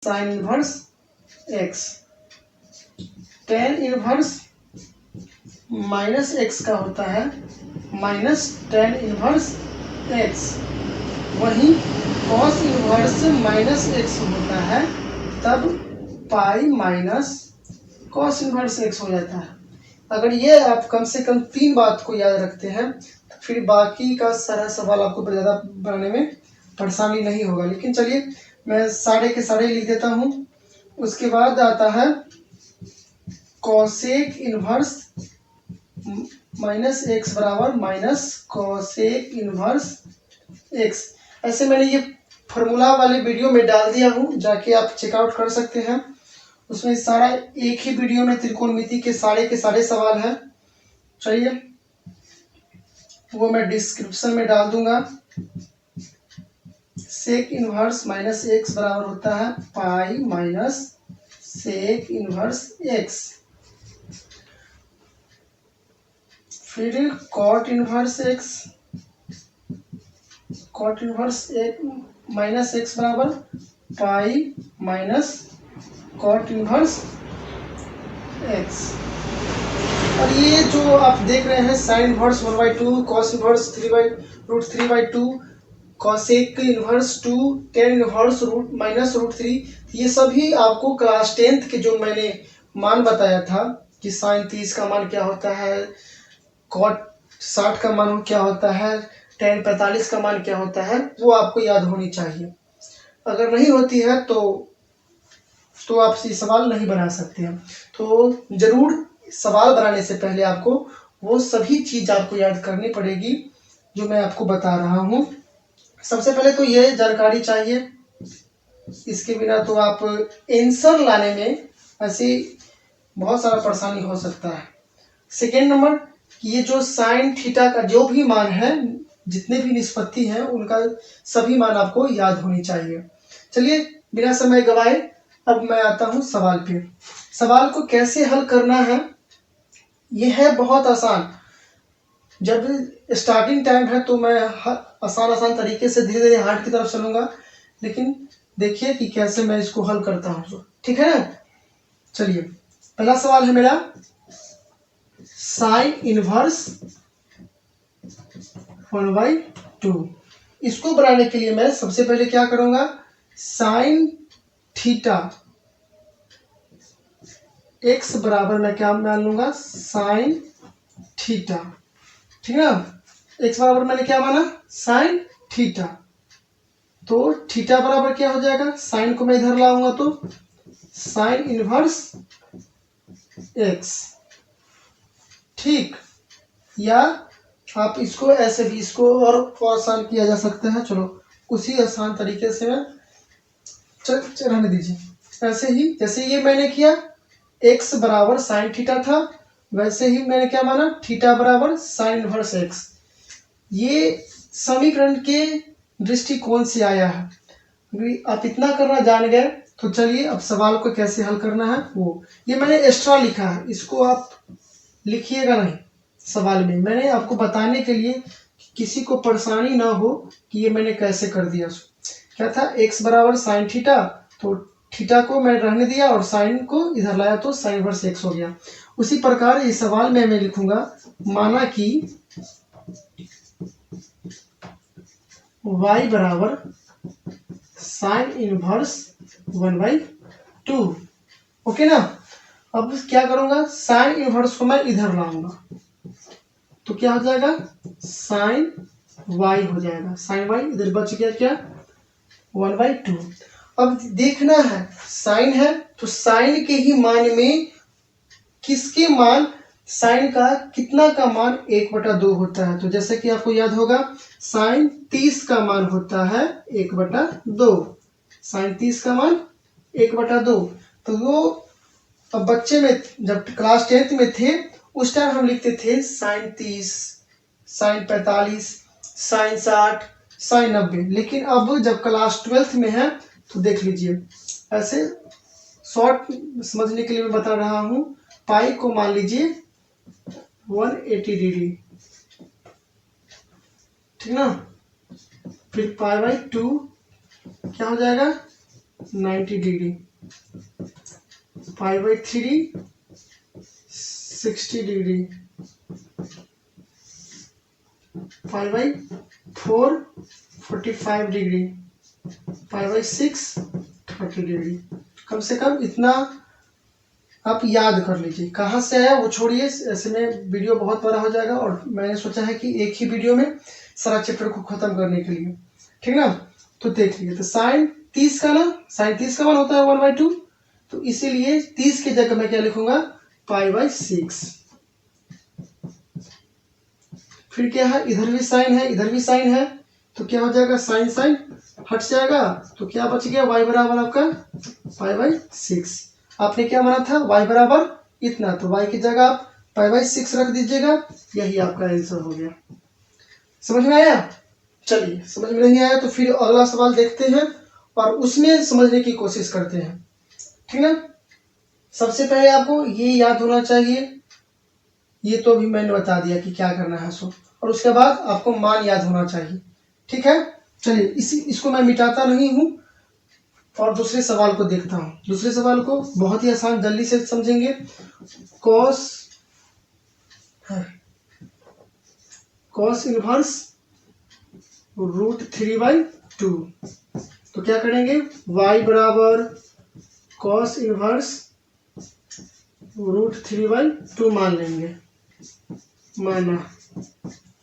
Sine inverse x. Tan inverse minus x का होता है माइनस टेन इनवर्स एक्स। वहीं कॉस इनवर्स माइनस एक्स होता है तब pi minus cos inverse x हो जाता है। अगर ये आप कम से कम 3 बात को याद रखते हैं तो फिर बाकी का सारा सवाल आपको ज़्यादा बनाने में परेशानी नहीं होगा। लेकिन चलिए मैं सारे के सारे लिख देता हूँ। उसके बाद आता है कॉसेक इनवर्स माइनस एक्स बराबर माइनस कॉसेक इनवर्स एक्स। ऐसे मैंने ये फॉर्मूला वाले वीडियो में डाल दिया हूँ, जाके आप चेकआउट कर सकते हैं। उसमें सारा एक ही वीडियो में त्रिकोणमिति के सारे सवाल हैं। चलिए वो मैं डिस्क्रिप्शन में डाल दूंगा। सेक इनवर्स माइनस एक्स बराबर होता है pi minus sec inverse x. फिर cot inverse x, cot inverse minus x बराबर pi minus cot inverse x. और ये जो आप देख रहे हैं sine inverse 1/2, cos inverse 3/√3/2, cosec inverse 2, tan inverse -√3, ये सभी आपको क्लास 10th के जो मैंने मान बताया था कि साइन 30 का मान क्या होता है, कॉट 60 का मान क्या होता है, टेन 45 का मान क्या होता है, वो आपको याद होनी चाहिए। अगर नहीं होती है तो आप ये सवाल नहीं बना सकते हैं। तो जरूर सवाल बनाने से पहले आपको वो सभी चीज आपको याद करनी पड़ेगी जो मैं आपको बता रहा हूँ। सबसे पहले तो ये जानकारी चाहिए, इसके बिना तो आप आंसर लाने में ऐसी बहुत सारा परेशानी हो सकता है। सेकेंड नंबर, ये जो साइन थीटा का जो भी मान है, जितने भी निष्पत्ति हैं उनका सभी मान आपको याद होनी चाहिए। चलिए बिना समय गवाए अब मैं आता हूँ सवाल पे। सवाल को कैसे हल करना है ये है बहुत आसान। जब स्टार्टिंग टाइम है तो मैं आसान तरीके से धीरे धीरे हार्ड की तरफ चलूंगा, लेकिन देखिए कि कैसे मैं इसको हल करता हूँ। ठीक है ना? चलिए पहला सवाल है मेरा, साइन इनवर्स 1/2। इसको बनाने के लिए मैं सबसे पहले क्या करूंगा, साइन थीटा एक्स बराबर मैं क्या मान लूंगा, साइन थीटा। ठीक है ना? एक्स बराबर मैंने क्या माना, साइन थीटा। तो थीटा बराबर क्या हो जाएगा, साइन को मैं इधर लाऊंगा तो साइन इनवर्स एक्स। ठीक, या आप इसको ऐसे भी, इसको और आसान किया जा सकता है। चलो उसी आसान तरीके से मैं रहने दीजिए। ऐसे ही जैसे ये मैंने किया, एक्स बराबर साइन थीटा था, वैसे ही मैंने क्या माना, थीटा बराबर साइन इनवर्स एक्स। ये समीकरण के दृष्टिकोण से आया है। आप इतना करना जान गए तो चलिए अब सवाल को कैसे हल करना है वो, ये मैंने एक्स्ट्रा लिखा है, इसको आप लिखिएगा नहीं सवाल में। मैंने आपको बताने के लिए किसी को परेशानी ना हो कि ये मैंने कैसे कर दिया। क्या था, एक्स बराबर साइन थीटा, तो थीटा को मैं रहने दिया और साइन को इधर लाया तो साइन इनवर्स एक्स हो गया। उसी प्रकार इस सवाल में मैं लिखूंगा, माना कि y बराबर साइन इनवर्स 1/2। ओके ना? अब क्या करूंगा, साइन इनवर्स को मैं इधर लाऊंगा तो क्या हो जाएगा, साइन y हो जाएगा। साइन y इधर बच गया क्या, 1/2। अब देखना है, साइन है तो साइन के ही मान में किसके मान, साइन का कितना का मान 1/2 होता है। तो जैसे कि आपको याद होगा, साइन 30 का मान होता है 1/2। साइन 30 का मान 1/2। तो वो अब बच्चे में जब क्लास 10th में थे उस टाइम हम लिखते थे साइन 30, साइन 45, साइन 60, साइन 90। लेकिन अब जब क्लास 12th में है तो देख लीजिए, ऐसे शॉर्ट समझने के लिए मैं बता रहा हूँ। पाई को मान लीजिए 180 डिग्री, ठीक ना? फिर पाई/2 क्या हो जाएगा, 90 डिग्री, 5/3 60 डिग्री, 5/4 45 डिग्री, 5/6 30 डिग्री। कम से कम इतना आप याद कर लीजिए। कहाँ से आया वो छोड़िए, ऐसे में वीडियो बहुत बड़ा हो जाएगा और मैंने सोचा है कि एक ही वीडियो में सारा चैप्टर को खत्म करने के लिए, ठीक ना। तो देख लीजिए, तो साइन 30 का मान होता है 1/2, तो इसीलिए 30 की जगह मैं क्या लिखूंगा, π/6। फिर क्या है, इधर भी साइन है इधर भी साइन है, तो क्या हो जाएगा, साइन साइन हट जाएगा, तो क्या बच गया, y बराबर आपका π/6। आपने क्या माना था, y बराबर इतना, तो y की जगह आप π/6 रख दीजिएगा, यही आपका आंसर हो गया। समझ में आया? चलिए, समझ में नहीं आया तो फिर अगला सवाल देखते हैं और उसमें समझने की कोशिश करते हैं, ठीक ना। सबसे पहले आपको ये याद होना चाहिए, ये तो अभी मैंने बता दिया कि क्या करना है सो, और उसके बाद आपको मान याद होना चाहिए, ठीक है। चलिए, इसको मैं मिटाता नहीं हूं और दूसरे सवाल को देखता हूं। दूसरे सवाल को बहुत ही आसान, जल्दी से समझेंगे। कॉस इनवर्स √3/2, तो क्या करेंगे, y बराबर कॉस इनवर्स √3/2 मान लेंगे, माना,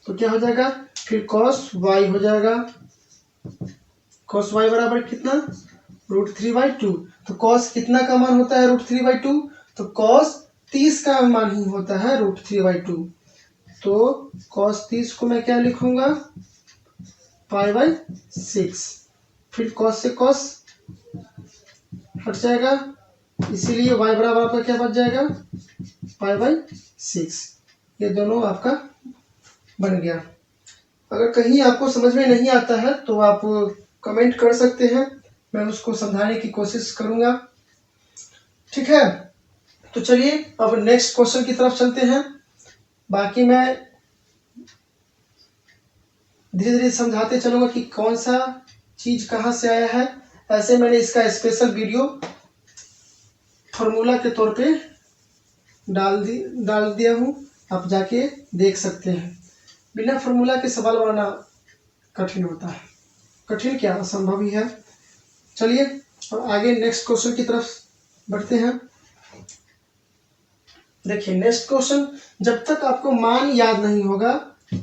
तो क्या हो जाएगा, फिर कॉस y हो जाएगा, कॉस y बराबर कितना, √3/2। तो कॉस कितना का मान होता है √3/2, तो कॉस 30 का मान ही होता है √3/2। तो कॉस 30 को मैं क्या लिखूंगा, π/6। फिर कॉस से कॉस हट जाएगा, इसीलिए y बराबर आपका क्या बच जाएगा, π/6। ये दोनों आपका बन गया। अगर कहीं आपको समझ में नहीं आता है तो आप कमेंट कर सकते हैं, मैं उसको समझाने की कोशिश करूंगा, ठीक है। तो चलिए अब नेक्स्ट क्वेश्चन की तरफ चलते हैं। बाकी मैं धीरे धीरे समझाते चलूंगा कि कौन सा चीज कहाँ से आया है। ऐसे मैंने इसका स्पेशल वीडियो फॉर्मूला के तौर पे डाल दिया हूँ, आप जाके देख सकते हैं। बिना फॉर्मूला के सवाल बनाना कठिन होता है, कठिन क्या, असंभव ही है। चलिए और आगे नेक्स्ट क्वेश्चन की तरफ बढ़ते हैं। देखिए नेक्स्ट क्वेश्चन, जब तक आपको मान याद नहीं होगा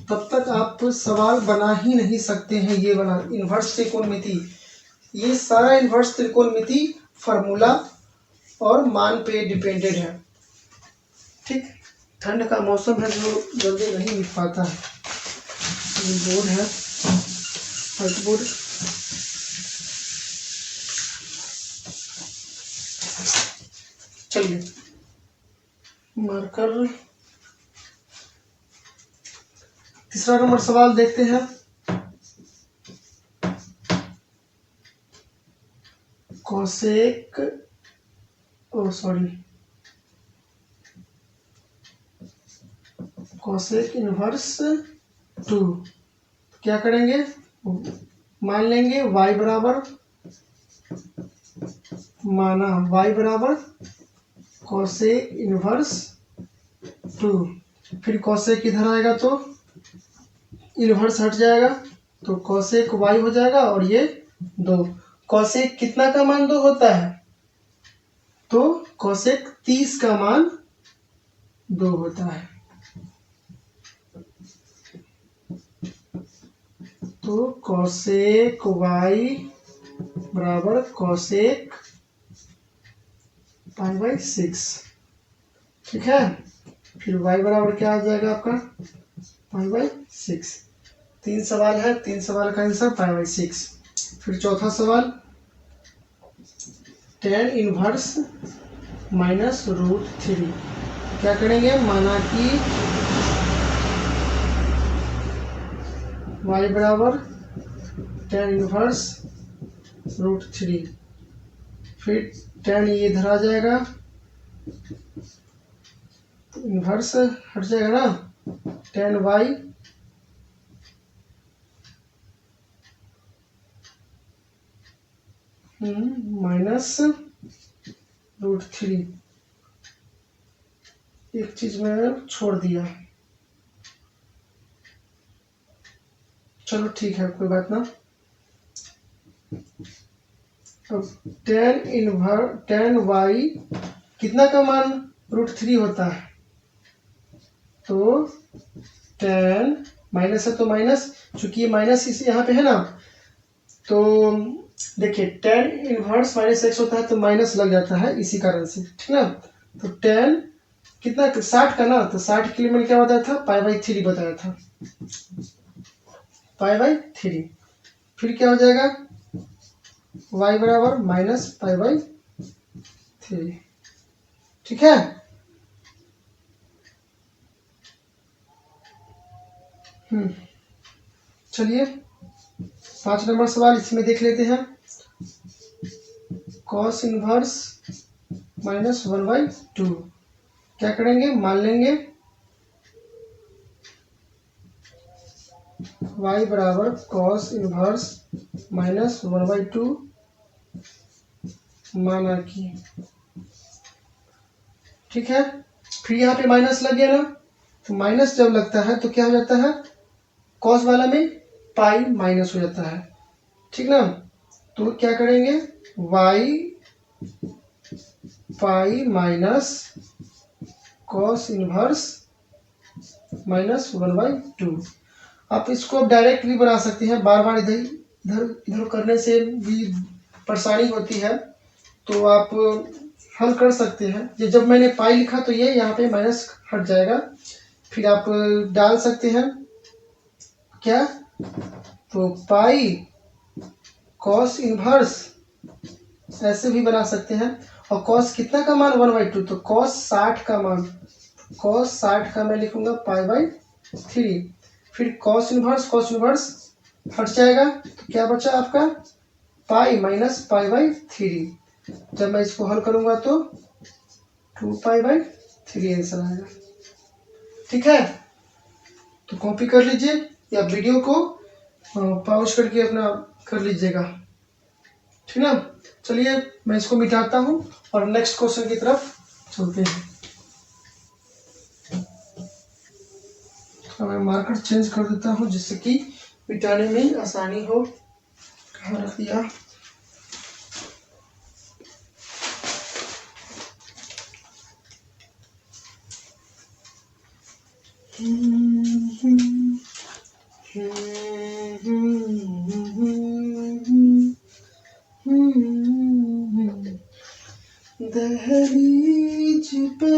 तब तक आप सवाल बना ही नहीं सकते हैं। ये बना इन्वर्स त्रिकोणमिति, ये सारा इन्वर्स त्रिकोणमिति फॉर्मूला और मान पे डिपेंडेड है, ठीक। ठंड का मौसम है जो जल्दी नहीं लिख पाता है। ये बोर्ड है, व्हाइट बोर्ड, चलिए मार्कर, तीसरा नंबर सवाल देखते हैं। कॉसेक इनवर्स 2, क्या करेंगे, मान लेंगे y बराबर, माना y बराबर कॉसेक इनवर्स 2। फिर कॉसेक इधर आएगा तो इनवर्स हट जाएगा, तो कॉसेक y हो जाएगा, और ये 2। कॉसेक कितना का मान 2 होता है, तो कॉसेक 30 का मान 2 होता है। तो कॉसेक y बराबर कॉसेक π/6, ठीक है। फिर y बराबर क्या आ जाएगा आपका, π/6। 3 सवाल है, 3 सवाल का आंसर π/6। फिर चौथा सवाल, tan इनवर्स -√3, क्या करेंगे, माना कि y बराबर tan इनवर्स √3। फिर tan ये इधर आ जाएगा, तो इनवर्स हट जाएगा ना, tan y -√3। एक चीज मैं छोड़ दिया, चलो ठीक है, कोई बात ना। अब tan y कितना का मान √3 होता है, तो tan माइनस है तो माइनस, चूंकि ये माइनस इस यहाँ पे है ना, तो देखिए tan इनवर्स -x होता है तो माइनस लग जाता है इसी कारण से, ठीक ना। तो tan कितना 60 का ना, तो 60 के लिए मैंने क्या बताया था, π/3 बताया था, π/3। फिर क्या हो जाएगा, y बराबर -π/3, ठीक है। चलिए 5 नंबर सवाल इसमें देख लेते हैं। cos इनवर्स -1/2, क्या करेंगे, मान लेंगे y बराबर cos इनवर्स -1/2 माना कि, ठीक है। फिर यहाँ पे माइनस लग गया ना, तो माइनस जब लगता है तो क्या हो जाता है, कॉस वाला में पाई माइनस हो जाता है, ठीक ना। तो क्या करेंगे, y pi minus cos inverse -1/2। आप इसको डायरेक्ट भी बना सकते हैं, बार बार इधर इधर इधर करने से भी परेशानी होती है, तो आप हल कर सकते हैं। ये जब मैंने पाई लिखा तो ये यहाँ पे माइनस हट जाएगा, फिर आप डाल सकते हैं क्या, तो पाई कॉस इनवर्स ऐसे भी बना सकते हैं। और कॉस कितना का मान 1/2, तो कॉस 60 का मान, कॉस 60 का मैं लिखूंगा π/3। फिर कॉस इनवर्स हट जाएगा, तो क्या बचा आपका, पाई माइनस π/3। जब मैं इसको हल करूंगा तो 2π/3 आंसर आएगा, ठीक है। तो कॉपी कर लीजिए या वीडियो को पॉज करके अपना कर लीजिएगा, ठीक ना। चलिए मैं इसको मिटाता हूँ और नेक्स्ट क्वेश्चन की तरफ चलते हैं। मैं मार्कर चेंज कर देता हूँ जिससे कि मिटाने में आसानी हो। कहाँ रख दिया, दहलीज पे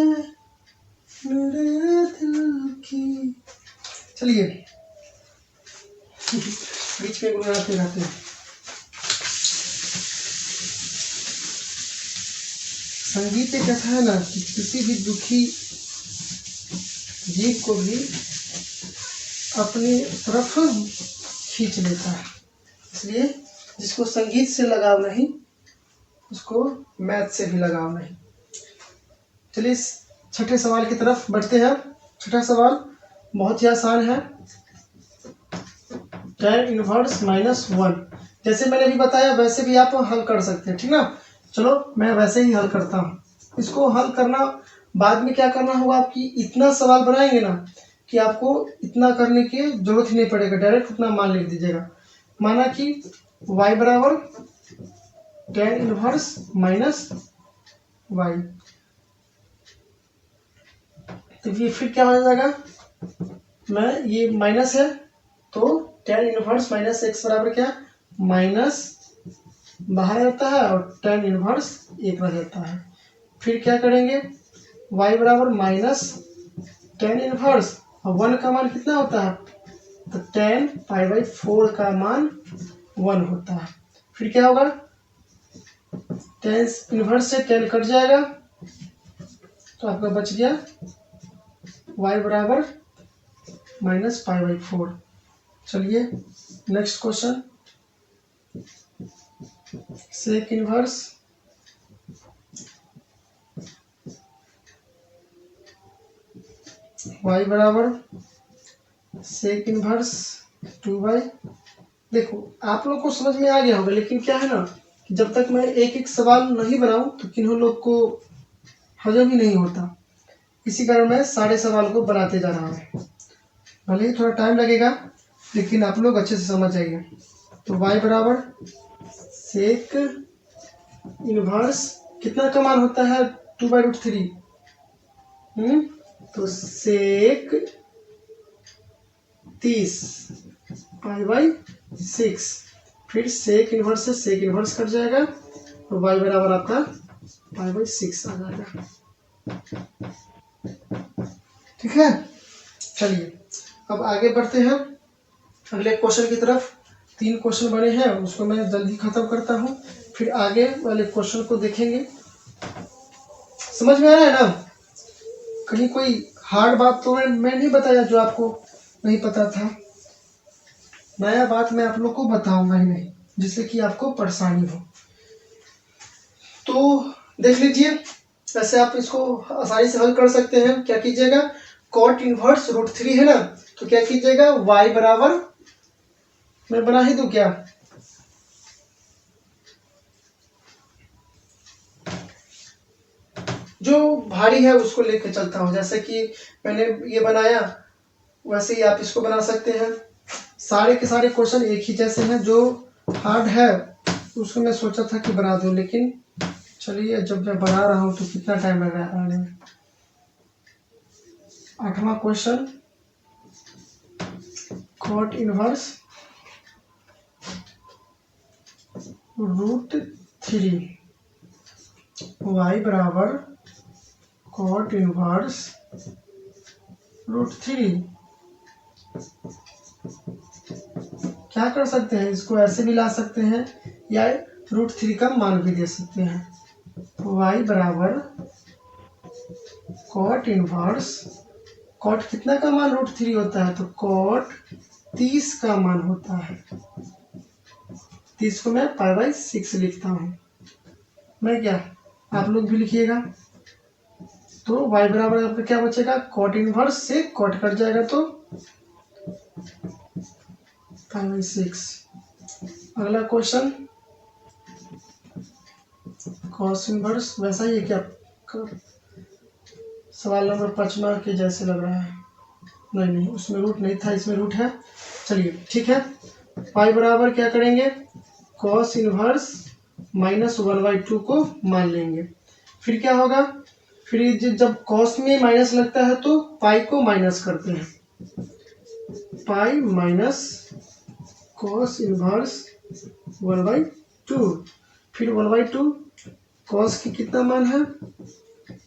मेरे दिल की, चलिए बीच में गुनगुनाते रहते हैं। संगीत एक ऐसा है ना कि किसी भी दुखी जीव को भी अपनी तरफ खींच लेता है, इसलिए जिसको संगीत से लगाव नहीं उसको मैथ से भी लगाव नहीं। चलिए छठे सवाल की तरफ बढ़ते हैं। छठा सवाल बहुत ही आसान है, tan इनवर्स -1। जैसे मैंने अभी बताया वैसे भी आप हल कर सकते हैं, ठीक ना। चलो मैं वैसे ही हल करता हूँ। इसको हल करना बाद में क्या करना होगा, आपकी इतना सवाल बनाएंगे ना कि आपको इतना करने की जरूरत ही नहीं पड़ेगा, डायरेक्ट उतना मान लिख दीजिएगा। माना कि y बराबर tan इनवर्स -y, तो ये फिर क्या हो जाएगा, मैं ये माइनस है तो tan इनवर्स -x बराबर क्या, माइनस बाहर रहता है और tan इनवर्स 1 रह जाता है। फिर क्या करेंगे, y बराबर माइनस tan इनवर्स, और 1 का मान कितना होता है, तो tan π/4 का मान 1 होता है। फिर क्या होगा, tan इनवर्स से tan कट जाएगा तो आपका बच गया y बराबर -π/4। चलिए next question, sec inverse y बराबर सेक इनवर्स 2y। देखो आप लोग को समझ में आ गया होगा, लेकिन क्या है ना कि जब तक मैं एक एक सवाल नहीं बनाऊं तो किन्हों लोग को हजम ही नहीं होता। इसी कारण मैं सारे सवाल को बनाते जा रहा हूँ। भले ही थोड़ा टाइम लगेगा लेकिन आप लोग अच्छे से समझ जाइए। तो y बराबर सेक इनवर्स कितना का मान होता है 2/√3। तो सेक 30 π/6। फिर सेक इनवर्स से सेक इनवर्स कट जाएगा तो y बराबर आपका π/6 आ जाएगा। ठीक है, चलिए अब आगे बढ़ते हैं अगले क्वेश्चन की तरफ। 3 क्वेश्चन बने हैं, उसको मैं जल्दी खत्म करता हूँ, फिर आगे वाले क्वेश्चन को देखेंगे। समझ में आ रहा है ना? कहीं कोई हार्ड बात तो मैं नहीं बताया जो आपको नहीं पता था। नया बात मैं आप लोग को बताऊंगा ही नहीं जिससे कि आपको परेशानी हो। तो देख लीजिए, ऐसे आप इसको आसानी से हल कर सकते हैं। क्या कीजिएगा, कॉट इनवर्स √3 है ना, तो क्या कीजिएगा y बराबर, मैं बना ही दूं क्या, जो भारी है उसको लेके चलता हूं। जैसे कि मैंने ये बनाया वैसे ही आप इसको बना सकते हैं। सारे के सारे क्वेश्चन एक ही जैसे हैं। जो हार्ड है उसको मैं सोचा था कि बना दूं, लेकिन चलिए जब मैं बना रहा हूं तो कितना टाइम लग रहा है बनाने में। 8वां क्वेश्चन, कॉट इनवर्स √3 y बराबर कॉट इनवर्स √3। क्या कर सकते हैं, इसको ऐसे भी ला सकते हैं या √3 का मान भी दे सकते हैं। y बराबर कॉट इनवर्स, कॉट कितना का मान √3 होता है, तो कॉट 30 का मान होता है। 30 को मैं π/6 लिखता हूँ। मैं क्या, आप लोग भी लिखिएगा। तो y बराबर आपका क्या बचेगा, कॉट इनवर्स से कॉट कट जाएगा तो π/6। अगला क्वेश्चन, कॉस इनवर्स, वैसा ही है क्या, सवाल नंबर 5 के जैसे लग रहा है। नहीं, उसमें रूट नहीं था, इसमें रूट है। चलिए ठीक है, y बराबर क्या करेंगे, कॉस इनवर्स -1/2 को मान लेंगे। फिर क्या होगा, फिर जब कॉस में माइनस लगता है तो पाई को माइनस करते हैं। Pi minus cos inverse 1/2। फिर 1/2 कॉस की कितना मान है,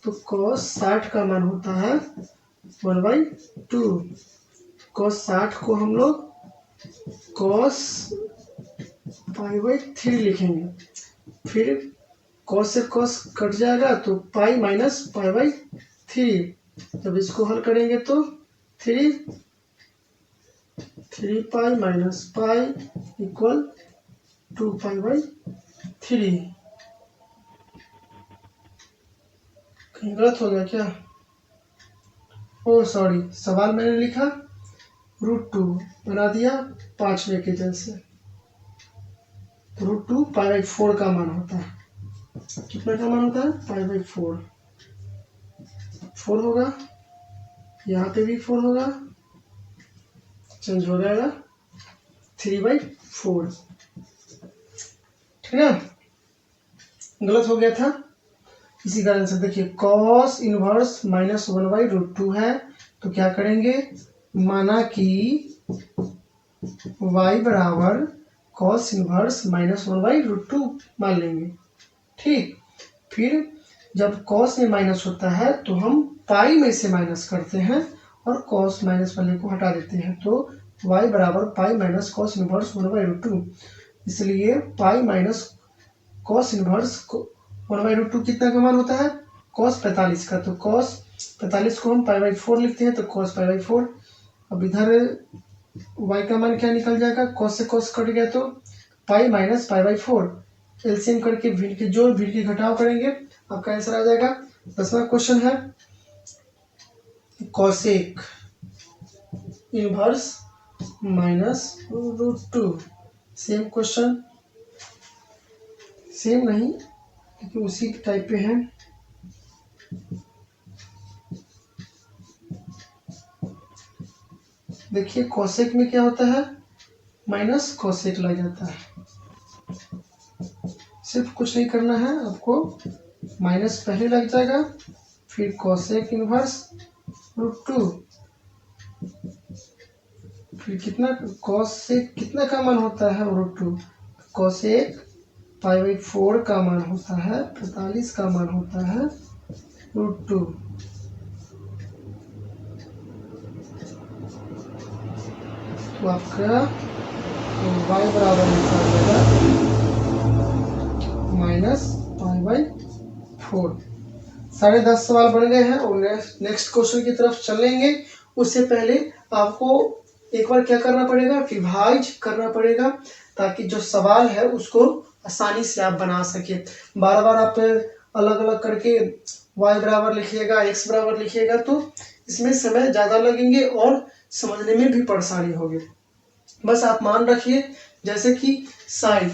तो कॉस 60 का मान होता है 1/2। कॉस 60 को हम लोग कॉस π/3 लिखेंगे। फिर कॉस से कॉस कट जाएगा तो पाई माइनस π/3। जब इसको हल करेंगे तो 3 पाई माइनस पाई इक्वल 2 π/3। कहीं गलत हो गया क्या, ओ सॉरी, सवाल मैंने लिखा √2 बना दिया 5वें के जैसे। √2 π/4 का मान होता है। कितना का मान होता है, π/4। 4 होगा, यहाँ पे भी 4 होगा, चेंज हो जाएगा 3/4। ठीक है, गलत हो गया था इसी कारण से। देखिए कॉस इनवर्स -1/√2 है, तो क्या करेंगे, माना कि y बराबर कॉस इनवर्स -1/√2 मान लेंगे। ठीक, फिर जब कॉस में माइनस होता है तो हम पाई में से माइनस करते हैं और कॉस माइनस वाले को हटा देते हैं। तो y बराबर पाई माइनस कॉस इनवर्स 1/√2। इसलिए पाई माइनस कॉस इनवर्स 1/√2 कितना का मान होता है, कॉस 45 का। तो कॉस 45 को हम π/4 लिखते हैं, तो कॉस π/4। अब इधर y का मान क्या निकल जाएगा, कॉस से कॉस कट गया तो पाई माइनस π/4। एलसीएम करके भिड़ के जोड़ भिड़ के घटाव करेंगे, आपका आंसर आ जाएगा। 10वां क्वेश्चन है cosec inverse -√2। Same question, same नहीं लेकिन उसी टाइप पे है। देखिए कोसेक में क्या होता है, माइनस कोसेक लग जाता है। सिर्फ कुछ नहीं करना है आपको, माइनस पहले लग जाएगा, फिर कोसेक इनवर्स √2, फिर कितना कोसेक कितना का मान होता है √2, कोसेक π/4 का मान होता है, 45 का मान होता है √2। तो आपका y बराबर निकल जाएगा -π/4। 10.5 सवाल बन गए हैं और नेक्स्ट क्वेश्चन की तरफ चलेंगे। उससे पहले आपको एक बार क्या करना पड़ेगा, विभाज्य करना पड़ेगा, ताकि जो सवाल है उसको आसानी से आप बना सके। बार बार आप अलग अलग करके y बराबर लिखिएगा, x बराबर लिखिएगा तो इसमें समय ज़्यादा लगेंगे और समझने में भी परेशानी होगी। बस आप मान रखिए जैसे कि साइन